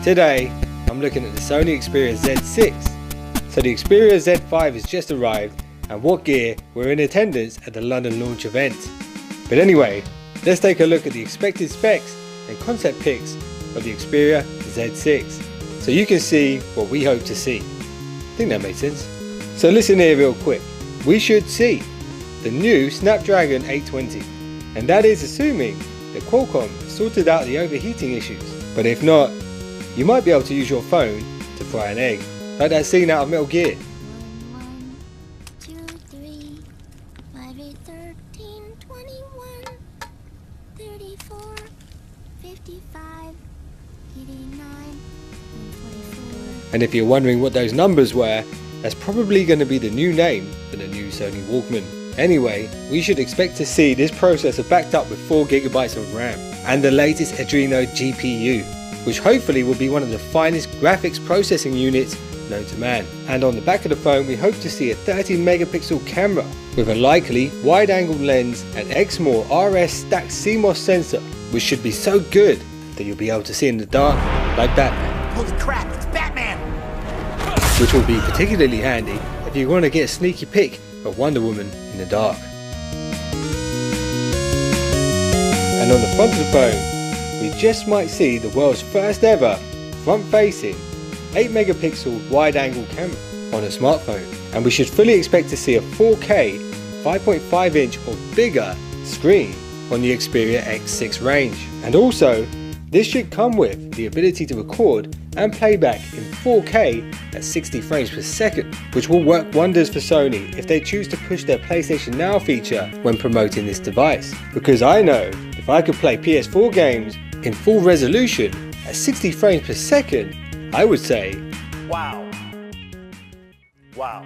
Today, I'm looking at the Sony Xperia Z6. So the Xperia Z5 has just arrived, and What Gear were in attendance at the London launch event. But anyway, let's take a look at the expected specs and concept pics of the Xperia Z6, so you can see what we hope to see. I think that made sense. So listen here real quick. We should see the new Snapdragon 820, and that is assuming that Qualcomm sorted out the overheating issues. But if not, you might be able to use your phone to fry an egg, like that scene out of Metal Gear. 1, 2, 3, 5, 8, 13, 21, 34, 55, 89, 144. And if you're wondering what those numbers were, that's probably going to be the new name for the new Sony Walkman. Anyway, we should expect to see this processor backed up with 4GB of RAM and the latest Adreno GPU, which hopefully will be one of the finest graphics processing units known to man. And on the back of the phone, we hope to see a 30 megapixel camera with a likely wide angle lens and exmor RS stacked CMOS sensor, which should be so good that you'll be able to see in the dark like Batman. Holy crap, it's Batman! Which will be particularly handy if you want to get a sneaky pic of Wonder Woman in the dark. And on the front of the phone, we just might see the world's first ever front-facing 8 megapixel wide-angle camera on a smartphone, and we should fully expect to see a 4K 5.5 inch or bigger screen on the Xperia X6 range. And also, this should come with the ability to record and playback in 4K at 60 frames per second, which will work wonders for Sony if they choose to push their PlayStation Now feature when promoting this device. Because I know if I could play PS4 games in full resolution at 60 frames per second, I would say, Wow. Wow.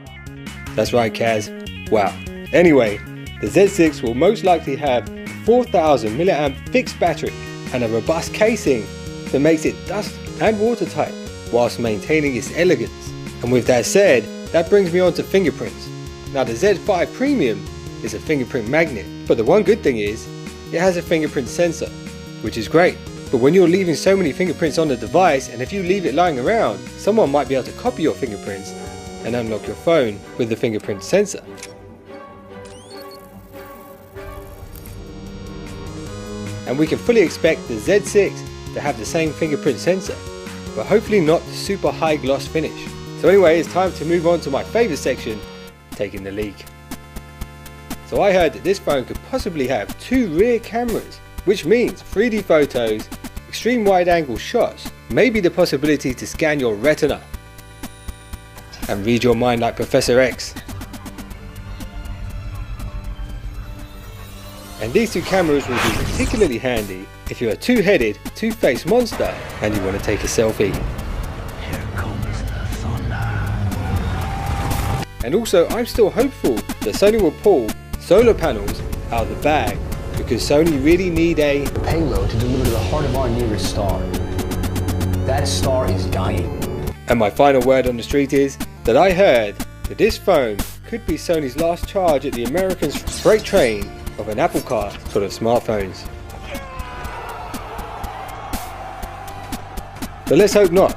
That's right, Kaz. Wow. Anyway, the Z6 will most likely have 4000 mAh fixed battery and a robust casing that makes it dust and watertight whilst maintaining its elegance. And with that said, that brings me on to fingerprints. Now the Z5 Premium is a fingerprint magnet, but the one good thing is it has a fingerprint sensor, which is great. But when you're leaving so many fingerprints on the device, and if you leave it lying around, someone might be able to copy your fingerprints and unlock your phone with the fingerprint sensor. And we can fully expect the Z6 to have the same fingerprint sensor, but hopefully not the super high gloss finish. So anyway, it's time to move on to my favourite section, taking the leak. So I heard that this phone could possibly have 2 rear cameras, which means 3D photos, extreme wide angle shots, maybe the possibility to scan your retina and read your mind like Professor X. And these 2 cameras will be particularly handy if you're a two-headed, two-faced monster and you want to take a selfie. Here comes the thunder. And also, I'm still hopeful that Sony will pull solar panels out of the bag, because Sony really need a payload to deliver to the heart of our nearest star. That star is dying. And my final word on the street is that I heard that this phone could be Sony's last charge at the American freight train of an Apple Car full of smartphones. But let's hope not.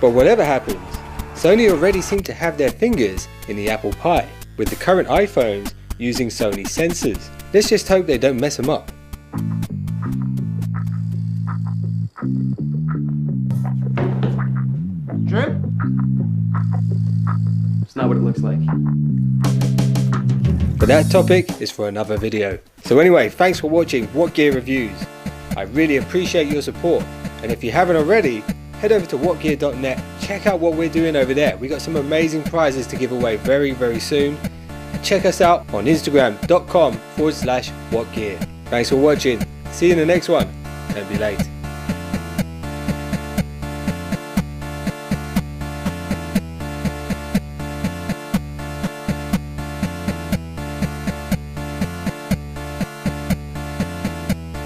But whatever happens, Sony already seem to have their fingers in the apple pie, with the current iPhones using Sony sensors. Let's just hope they don't mess them up. Drip? It's not what it looks like. But that topic is for another video. So anyway, thanks for watching What Gear Reviews. I really appreciate your support. And if you haven't already, head over to whatgear.net, check out what we're doing over there. We got some amazing prizes to give away very, very soon. And check us out on instagram.com/whatgear. Thanks for watching. See you in the next one. Don't be late.